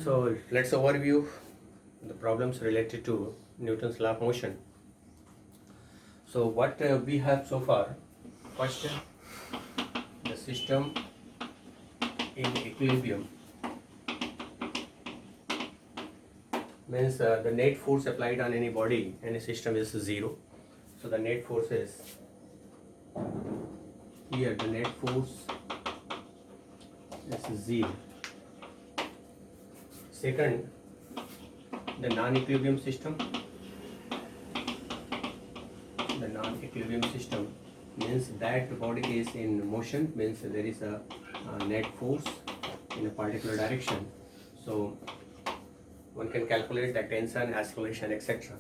So let's overview the problems related to Newton's law of motion. So what we have so far, first the system in equilibrium means the net force applied on any body, any system is zero. So the net force is here, the net force is zero. Second, the non-equilibrium system. The non-equilibrium system means that body is in motion, means there is a net force in a particular direction. So one can calculate the tension, acceleration, etc.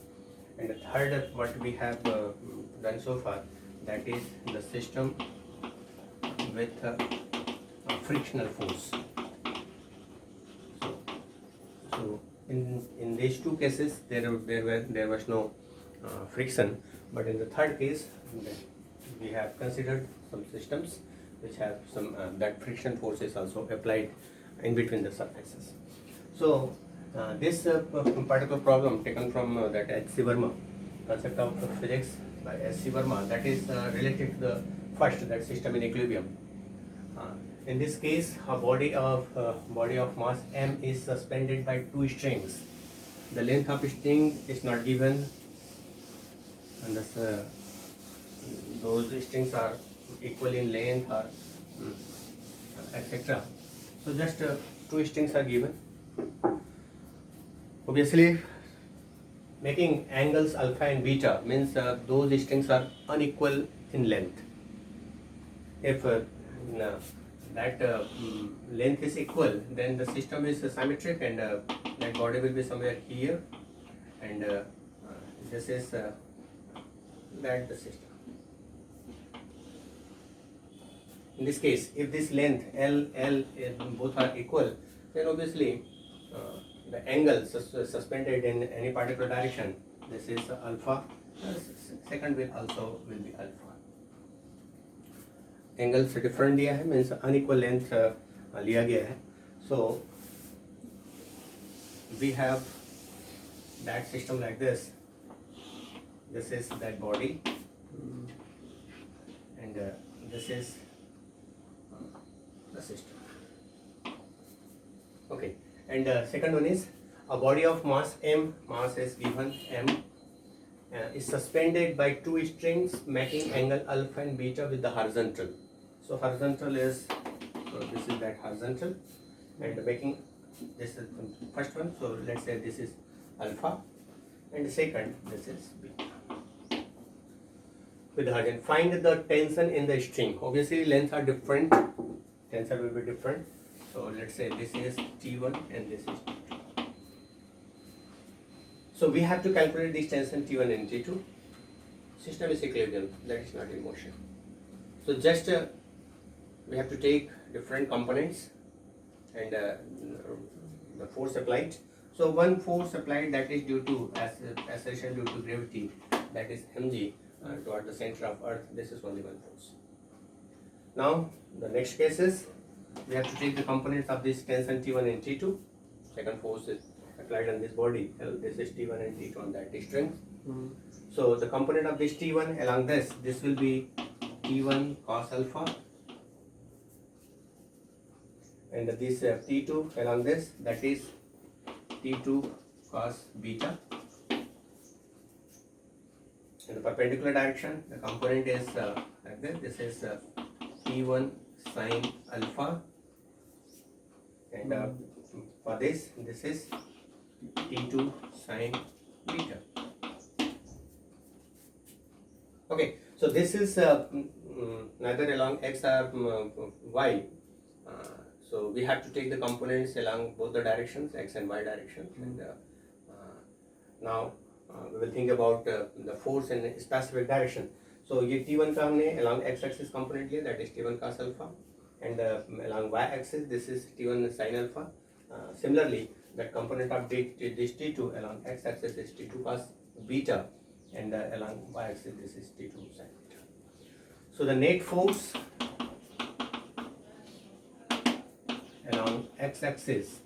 And the third, what we have done so far, that is the system with a frictional force. So in these two cases there was no friction, but in the third case we have considered some systems which have some that friction force is also applied in between the surfaces. So this particular problem taken from that H.C. Verma, concept of physics by H.C. Verma, that is related to the first, that system in equilibrium. In this case, a body of mass m is suspended by two strings. The length of string is not given, and those strings are equal in length or etc. So just two strings are given. Obviously, making angles alpha and beta means those strings are unequal in length. If that length is equal, then the system is symmetric, and that body will be somewhere here, and this is that the system. In this case, if this length L both are equal, then obviously the angle suspended in any particular direction, this is alpha, second will be alpha. Angles different दिया है, means unequal length लिया गया है. So we have that system like this. This is that body and this is the system. Okay, and second one इज a body of mass m, mass is given m, is suspended by two strings making angle alpha and beta with the horizontal. So horizontal is, so this is that horizontal, and making this is the first one. So let's say this is alpha, and the second this is beta with the horizontal. Find the tension in the string. Obviously lengths are different, tensor will be different. So let's say this is T1 and this is T2. So we have to calculate this tension T1 and T2. System is equilibrium, that is not in motion. So just we have to take different components and the force applied. So one force applied, that is due to acceleration due to gravity, that is mg toward the center of earth. This is only one force. Now the next case is we have to take the components of this tension T1 and T2. Second force is applied on this body. This is T1 and T2 on that string. So the component of this T1 along this will be T1 cos alpha, and this T2 along this, that is T2 cos beta. In the perpendicular direction, the component is like this. This is T1 sin alpha, and for this is T2 sin beta. Okay, so this is neither along x or y. So we have to take the components along both the directions, x and y directions. And now we will think about the force in a specific direction. So ये T1 का हमने along x axis component लिया, that is T1 cos alpha, and along y axis this is T1 sin alpha. Similarly, that component of this T2 along x axis is T2 cos beta, and along y axis this is T2 sin beta. So the net force along x axis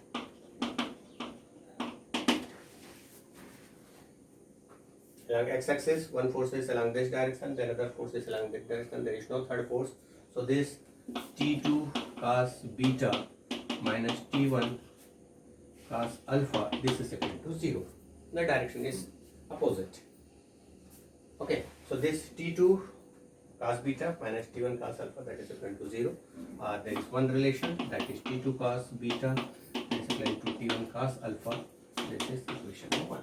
along x-axis, one force is along this direction, the other force is along this direction. There is no third force. So this T2 cos beta minus T1 cos alpha, this is equal to 0. The direction is opposite. Okay, so this T2 cos beta minus T1 cos alpha, that is equal to 0. There is one relation, that is T2 cos beta is equal to T1 cos alpha. This is equation number 1.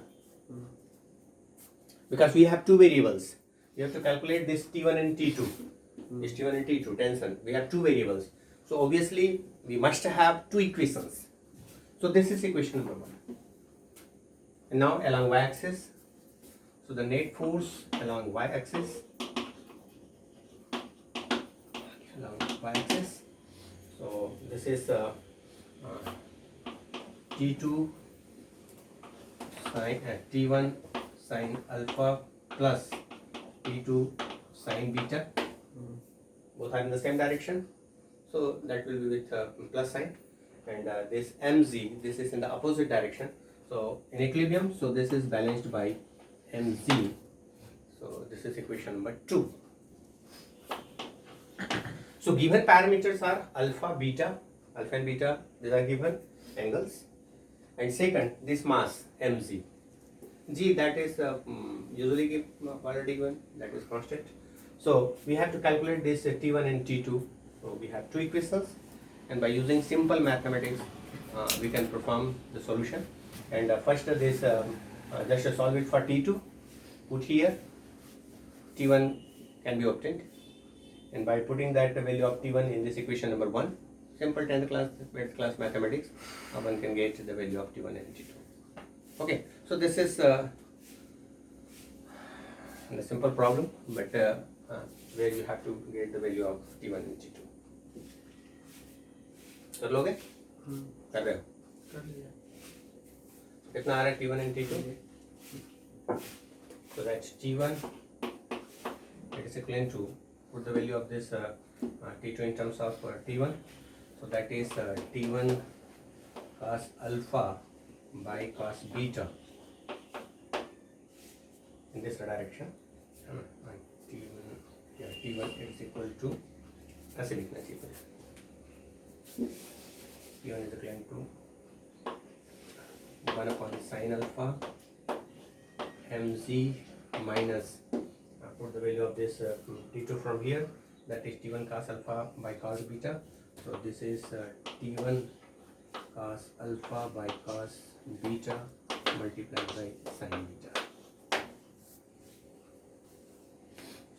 Because we have two variables, we have to calculate this T1 and T2. This T1 and T2 tension. We have two variables. So obviously we must have two equations. So this is equation number 1. And now along y-axis, so the net force along y-axis, so this is T2 sin T1 sin alpha plus T2 sin beta. Both are in the same direction, so that will be with plus sign. And this mz, this is in the opposite direction, so in equilibrium, so this is balanced by mz. So this is equation number 2. So given parameters are alpha and beta, these are given angles. And second, this mass mg, g, that is usually already given, that is constant. So we have to calculate this T1 and T2. So we have two equations, and by using simple mathematics, we can perform the solution. And first, this just solve it for T2. Put here, T1 can be obtained, and by putting that value of T1 in this equation number 1, simple 10th class mathematics, one can get the value of T1 and T2. Okay, so this is a simple problem, but where you have to get the value of T1 and T2. कर लोगे? कर रहे हो? कर लिया। कितना आ रहा है T1 and T2? So that's T1. It is equivalent to, put the value of this T2 in terms of T1. So that is T1 cos alpha by cos beta in this direction. T1 is equal to, ऐसे लिखना चाहिए, T1 is equivalent to 1 upon sin alpha mz minus, put the value of this T2 from here, that is T1 cos alpha by cos beta. So this is T1 cos alpha by cos beta multiplied by sin beta.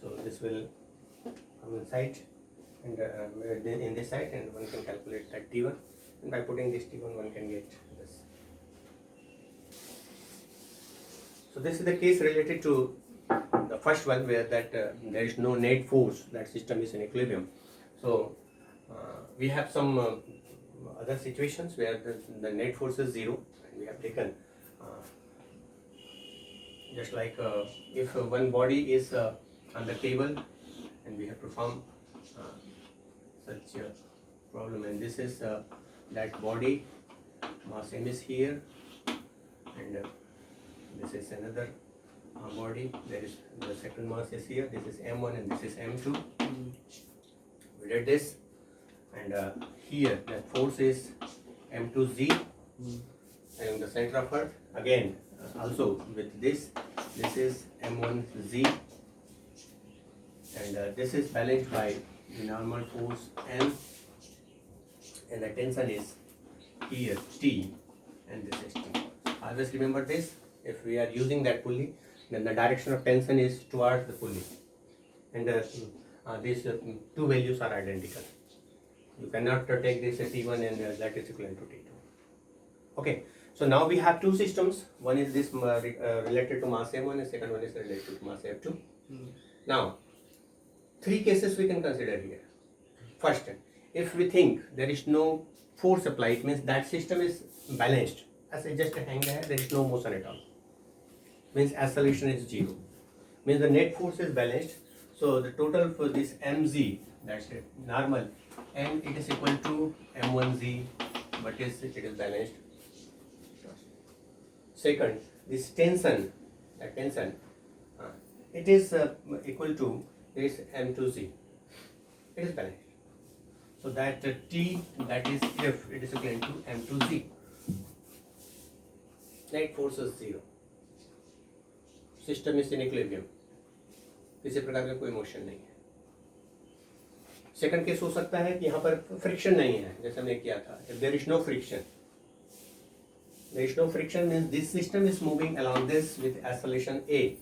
So this will come inside and in this side, and one can calculate that T1, and by putting this T1 one can get this. So this is the case related to the first one, where that there is no net force, that system is in equilibrium. So we have some other situations where the net force is 0, and we have taken just like if one body is on the table, and we have performed such a problem, and this is that body, mass m is here, and this is another body, there is the second mass is here, this is m1 and this is m2. We did this, and here the force is m2z and the center of earth, again also with this is m1z, and this is balanced by the normal force m, and the tension is here T, and this is T. Always remember this, if we are using that pulley, then the direction of tension is towards the pulley, and these two values are identical. You cannot take this T1 and that is equivalent to T2. Okay, so now we have two systems. One is this related to mass m1, and second one is related to mass f2. Now, three cases we can consider here. First, if we think there is no force applied, it means that system is balanced. As I just hang there is no motion at all. Means acceleration is 0. Means the net force is balanced. So the total for this mz, that's it, normal, and it is equal to m1z, but it is balanced. Second, this tension, that tension it is equal to this m2z. It is balanced. So that T, that is if it is equivalent to m2z. Net force is 0. System is in equilibrium. किसी प्रकार का कोई motion नहीं है. Second case हो सकता है कि यहाँ पर फ्रिक्शन नहीं है, जैसे हमने किया था. If there is no friction, there is no friction means this system is moving along this with acceleration a.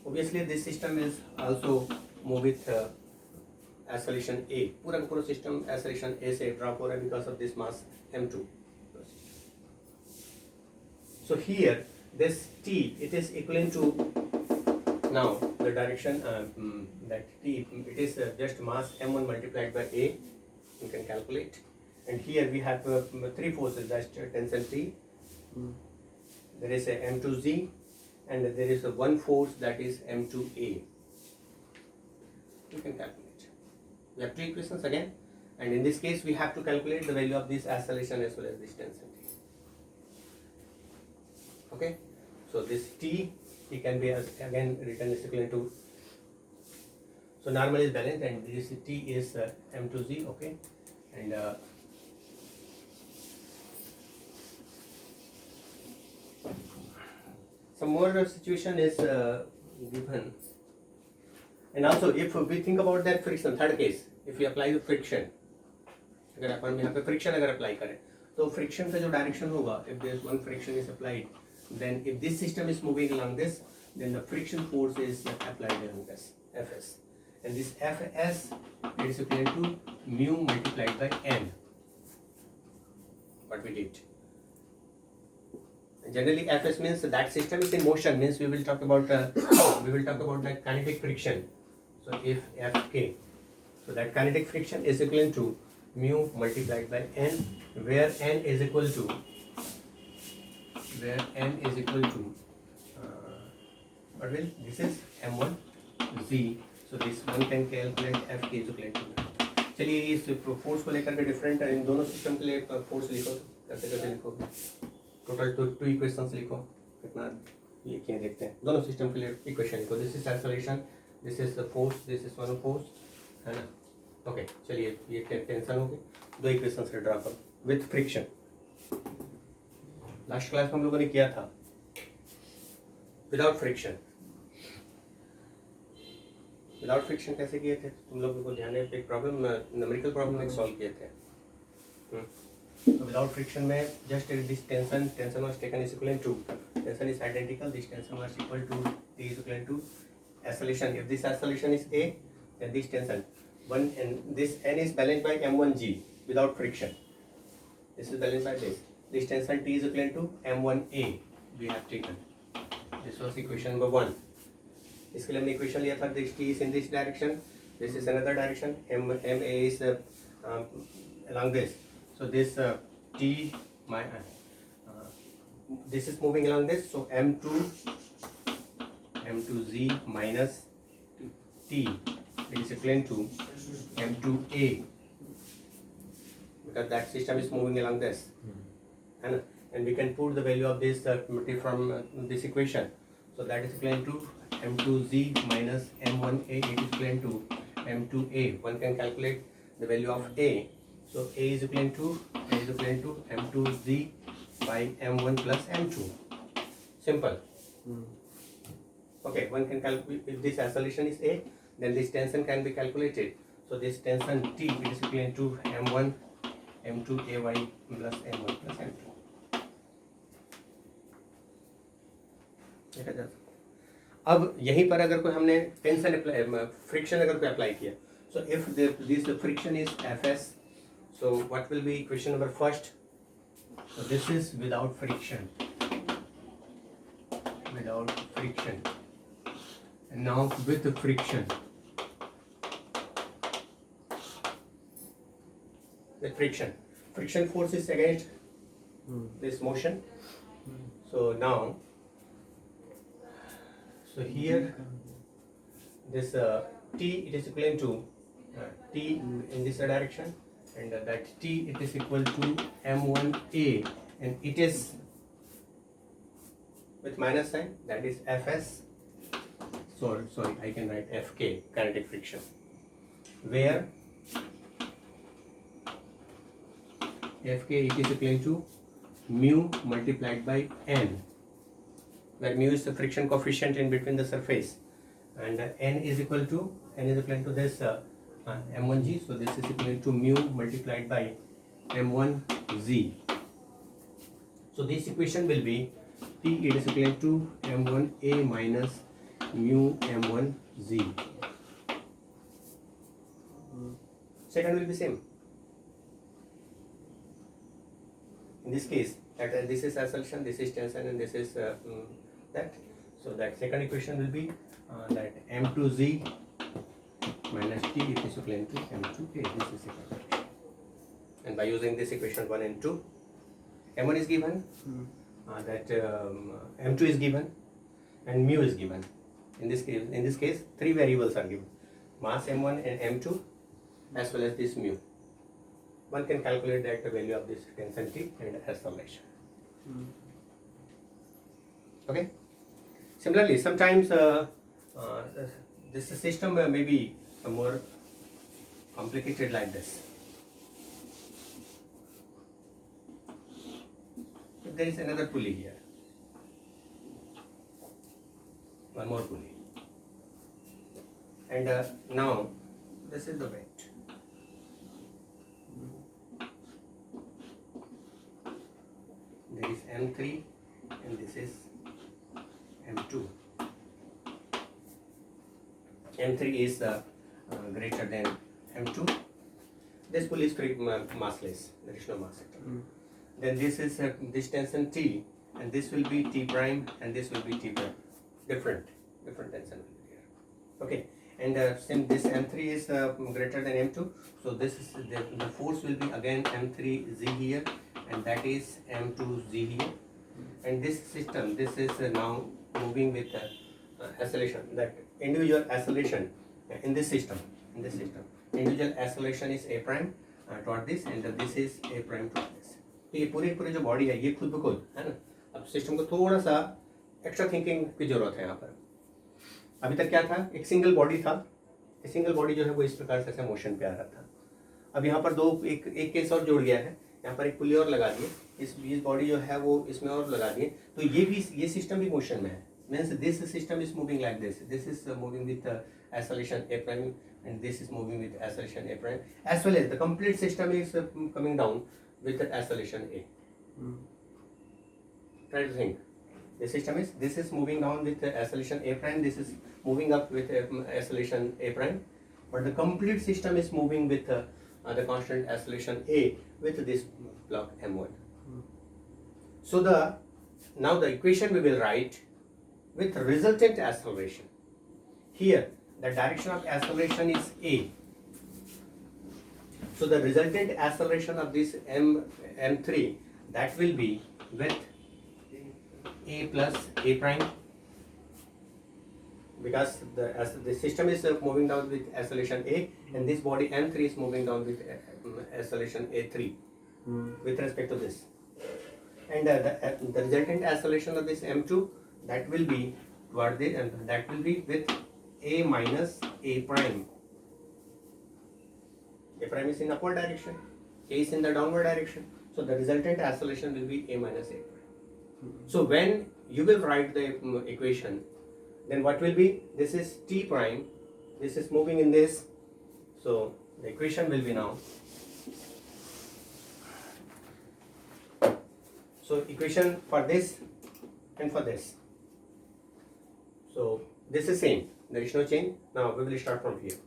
Obviously this system is also move with acceleration a. पूरा का पूरा सिस्टम acceleration a से drop हो रहा है because of this mass m2. So here this t, it is equivalent to now the direction that t, it is just mass m1 multiplied by a. You can calculate. And here we have three forces, that's tension T. There is a m2z and there is a one force that is m2a. You can calculate. We have two equations again, and in this case we have to calculate the value of this acceleration as well as this tension T. Okay, so this T, it can be again written as equivalent to, so normal is balanced and this T is m2z, okay, and some more situation is given. And also if we think about that friction, third case, if we apply the friction, अगर अपन यहाँ पे friction अगर apply करें, तो friction का जो direction होगा, if there is one friction is applied, then if this system is moving along this, then the friction force is applied along this, Fs. And this Fs is equal to mu multiplied by n. What we did. Generally, Fs means that system is in motion. Means we will talk about that kinetic friction. So if Fk, so that kinetic friction is equivalent to mu multiplied by n, where n is equal to what will this is m1 z. So this one can calculate Fk is equivalent to. चलिए इस force को लेकर के different in दोनों system के लिए force लिखो, कैसे कैसे लिखोगे. टोटल टू इक्वेशंस लिखो, कितना ये क्या देखते हैं. दोनों सिस्टम के लिए इक्वेशन लिखो. This is acceleration, this is the force, this is one force, है ना. ओके, चलिए ये टेंशन हो गई. दो इक्वेशंस ड्रा करो विथ फ्रिक्शन. लास्ट क्लास में हम लोगों ने किया था विदाउट फ्रिक्शन. विदाउट फ्रिक्शन कैसे किए थे तुम लोगों को ध्यान है. एक प्रॉब्लम, न्यूमेरिकल प्रॉब्लम एक सॉल्व किए थे. So without friction में just this tension was taken is equivalent to, tension is identical, this tension was equal to T is equivalent to acceleration. If this acceleration is A, then this tension one, and this n is balanced by m1g without friction. This is balanced by this. This tension T is equivalent to m1a we have taken. This was equation number 1. इसके लिए हमने equation लिया था. This T is in this direction, this is another direction, ma is along this. So this T, this is moving along this, so m2z minus T, it is equivalent to m2a, because that system is moving along this, and we can put the value of this from this equation. So that is equivalent to m2z minus m1a, it is equivalent to m2a. One can calculate the value of a. So a is equivalent to m2z by m1 plus m2. Simple. Okay, one can calculate. If this acceleration is a, then this tension can be calculated. So this tension T, it is equivalent to m1 m2ay plus m1 plus m2. देखा जा. अब यहीं पर अगर कोई हमने tension apply, friction अगर कोई अप्लाई किया, so if this friction is Fs, so what will be equation number first? So this is without friction, and now with the friction, friction force is against this motion. So now, so here this T, it is equivalent to T in this direction, and that T, it is equal to m1a, and it is with minus sign, that is Fs. sorry, I can write Fk, kinetic friction, where Fk it is equal to mu multiplied by n, where mu is the friction coefficient in between the surface, and n is equal to this m1g. So this is equal to mu multiplied by m1z. So this equation will be P it is equal to m1a minus mu m1z. Second will be same. In this case, that this is acceleration, this is tension, and this is that. So that second equation will be that m2z minus t it is equal to m2a. This is second equation. And by using this equation 1 and 2, m1 is given, that m2 is given, and mu is given. In this case, three variables are given: mass m1 and m2, as well as this mu. One can calculate that the value of this tension T and acceleration. Okay. Similarly, sometimes this system may be more complicated like this. There is another pulley here. One more pulley. And now this is the weight. There is M3 and this is M2. M3 is greater than M2. This pulley is free massless. There is no mass at all. Then this is this tension T, and this will be T prime, and this will be T prime. Different tension will be there. Okay, and since this M3 is greater than M2, so this is the force will be again M3Z here, and that is M2Z here. And this system, this is now moving with acceleration. That individual acceleration in this system, individual acceleration is A prime toward this, and this is A prime toward this. तो ये पूरी जो body है ये खुद ब खुद है ना. अब सिस्टम को थोड़ा सा एक्स्ट्रा थिंकिंग की जरूरत है यहाँ पर. अभी तक क्या था, एक सिंगल बॉडी था. ये सिंगल बॉडी जो है वो इस प्रकार से मोशन पे आ रहा था. अब यहाँ पर एक केस और जुड़ गया है. यहाँ पर एक पुली और लगा दिए, इस बॉडी जो है वो इसमें और लगा दिए, तो ये सिस्टम भी मोशन में है. Means this system is moving like this is moving with acceleration A prime, and this is moving with acceleration A prime, as well as the complete system is coming down with the acceleration A. Try to think. This is moving down with the acceleration A prime, this is moving up with acceleration A prime, but the complete system is moving with the constant acceleration A with this block M1. So now the equation we will write with resultant acceleration. Here the direction of acceleration is A. So the resultant acceleration of this M3, that will be with A plus A prime, because the system is moving down with acceleration A, and this body M3 is moving down with acceleration A3 with respect to this. And the resultant acceleration of this M2, that will be toward this, and that will be with A minus A prime. A prime is in upward direction, A is in the downward direction. So the resultant acceleration will be A minus A prime. So when you will write the equation, then what will be? This is T prime, this is moving in this. So the equation will be now. So equation for this and for this. So this is same. There is no change. Now we will start from here.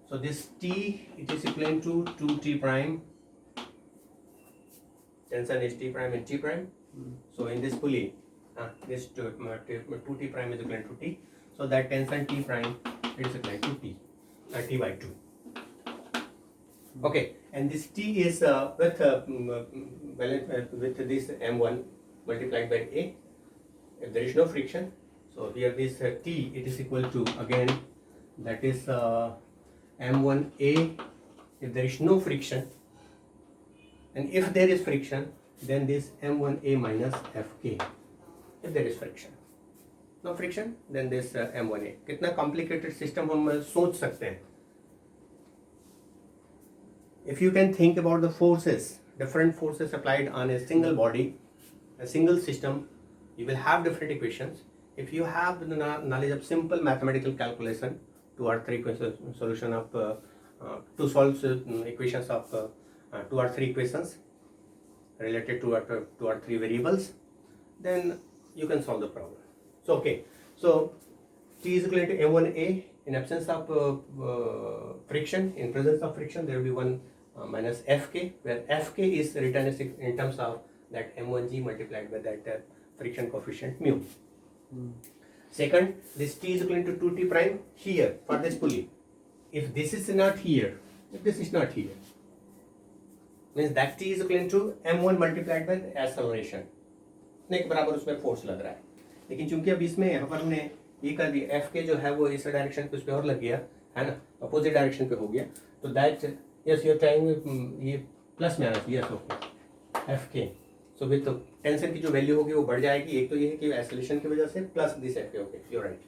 So this T, it is equivalent to 2T prime. Tension is T prime and T prime. So in this pulley, this 2T prime is equivalent to T. So that tension T prime is equivalent to T, T by 2. Okay, and this T is with this M1 multiplied by A. If there is no friction, so here this T, it is equal to, again, that is M1A if there is no friction, and if there is friction, then this M1A minus Fk if there is friction. no friction, then this M1A. कितना complicated system हम सोच सकते हैं. If you can think about the forces, different forces applied on a single body, a single system, you will have different equations. If you have the knowledge of simple mathematical calculation, 2 or 3 solution of to solve equations of 2 or 3 equations related to 2 or 3 variables, then you can solve the problem. So okay, so T is equal to M1A. In absence of friction, in presence of friction, there will be 1 minus Fk, where Fk is written as in terms of that M1G multiplied by that friction coefficient mu. Second, this T is equal to 2T prime here for this pulley. If this is not here, if this is not here, means that T is equal to M1 multiplied by the acceleration. नहीं के बराबर उसमें force लग रहा है, लेकिन चूंकि अब इसमें यहाँ पर हमने ये कर दिया, एफ के जो है वो इस डायरेक्शन पे उस पर और लग गया है ना, अपोजिट डायरेक्शन पे हो गया, तो दैट यस यूर टाइम ये प्लस में आना चाहिए, यस ओके एफ के. सो विद तो टेंशन की जो वैल्यू होगी वो बढ़ जाएगी. एक तो ये है कि एक्सेलरेशन की वजह से प्लस दिस एफ के. Okay, you right.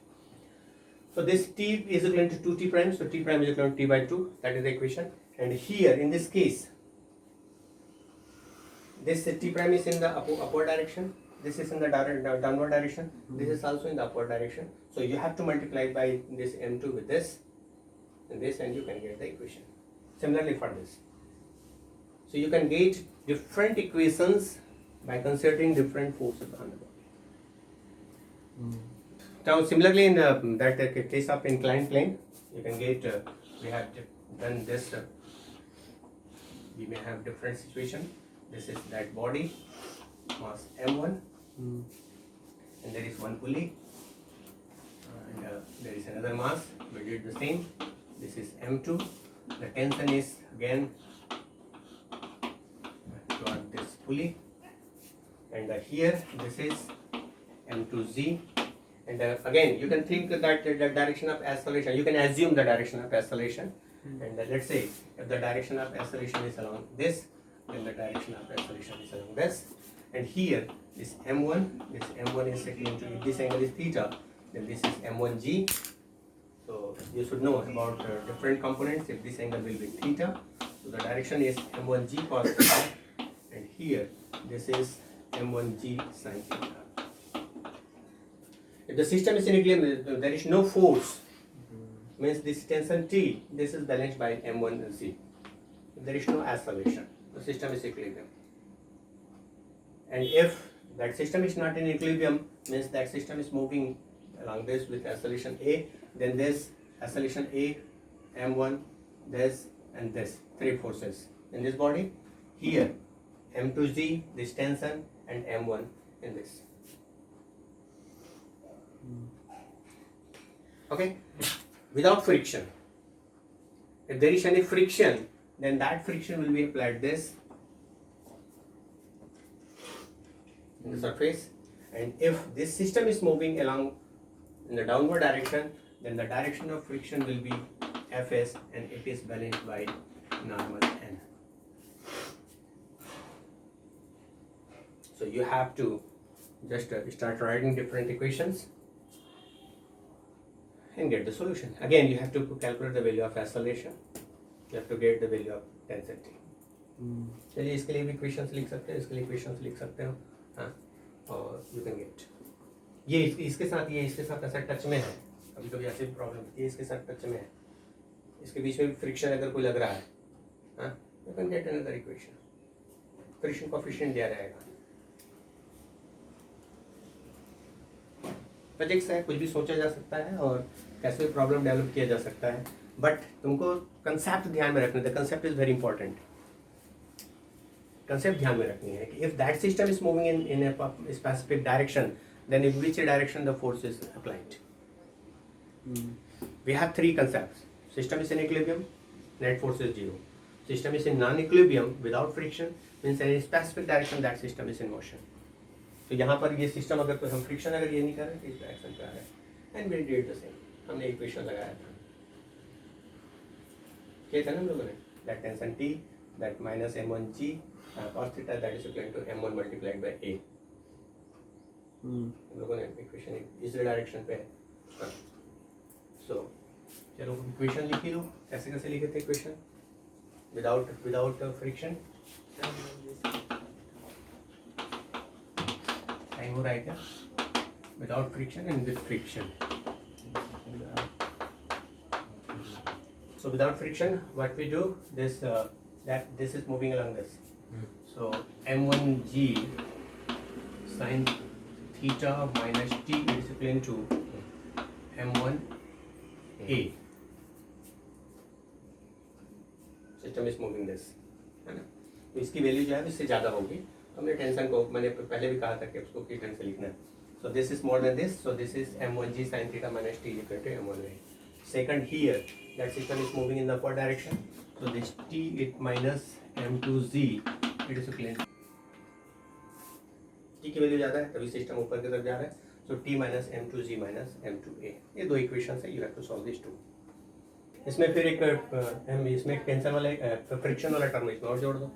So this T is equal to 2T prime, so T prime is equal to T by 2, that is the equation. And here in this case, this T prime is in the upward direction, this is in the downward direction, this is also in the upward direction. So you have to multiply by this M2 with this and this, and you can get the equation. Similarly for this. So you can get different equations by considering different forces on the body. Now similarly in that case of inclined plane, you can get, we have done this, we may have different situation. This is that body, mass M1, and there is one pulley, and there is another mass, we did the same. This is M2, the tension is again toward this pulley, and here this is M2Z. And again, you can think that the direction of acceleration, you can assume the direction of acceleration. And let's say if the direction of acceleration is along this, then the direction of acceleration is along this. And here, this M1 is equal to, if this angle is theta, then this is M1G. So you should know about different components. If this angle will be theta, so the direction is M1G cos theta. And here, this is M1G sin theta. If the system is in equilibrium, there is no force, means this tension T, this is balanced by M1Z. There is no acceleration, the system is equilibrium. And if that system is not in equilibrium, means that system is moving along this with acceleration A, then this acceleration A, M1, this and this, 3 forces in this body. Here, M2Z, this tension, and M1 in this. Okay, without friction. If there is any friction, then that friction will be applied this in the surface. And if this system is moving along in the downward direction, then the direction of friction will be Fs, and it is balanced by normal N. So you have to just start writing different equations and get the solution. Again, you have to calculate the value of acceleration. You have to get the value of density. चलिए इसके लिए भी equations लिख सकते हैं, इसके लिए equations लिख सकते हो, हाँ, और you can get. ये इसके साथ ऐसा टच में है, कभी कभी ऐसी प्रॉब्लम होती है, इसके साथ टच में है, इसके बीच में फ्रिक्शन अगर कोई लग रहा है, हाँ, you can get another equation. Friction coefficient दिया रहेगा. फिजिक्स है, कुछ भी सोचा जा सकता है और कैसे भी प्रॉब्लम डेवलप किया जा सकता है, बट तुमको कंसेप्ट ध्यान में रखना है. The concept is very important. Concept ध्यान में रखनी है कि if that system is moving in a specific direction, then in which direction the force is applied. We have 3 concepts. System is in equilibrium, net force is 0. System is in non-equilibrium without friction, means in a specific direction that system is in motion. तो यहाँ पर ये system अगर कोई हम friction अगर ये नहीं कर रहे तो इस डायरेक्शन पे आ रहा है, and we did the same. हमने इक्वेशन लगाया था, क्या था ना हम लोगों ने, that tension T, that minus M1G cos theta, that is equal to M1 multiplied by A. हम लोगों ने इक्वेशन इस डायरेक्शन पे है. सो चलो इक्वेशन लिखी दो. कैसे कैसे लिखे थे इक्वेशन विदाउट फ्रिक्शन. टाइम हो रहा है क्या? Without friction and with friction. So without friction, what we do, this is moving along this. So m1g sin theta minus t is equivalent to m1a. System is moving this, है ना? तो इसकी value जो है इससे ज़्यादा होगी. तो हमने टेंशन को मैंने पहले भी कहा था कि उसको किस ढंग से लिखना है. So this is more than this. So this is m1g sin theta minus t is equal to m1a. Second here, that system is moving in the upward direction. So this t it minus m2z it is equivalent. t की value ज़्यादा है तभी system ऊपर की तरफ जा रहा है. So t minus m2z minus m2a. ये दो इक्वेशन है. You have to solve these two. इसमें फिर एक इसमें टेंशन वाले फ्रिक्शन वाला टर्म इसमें और जोड़ दो.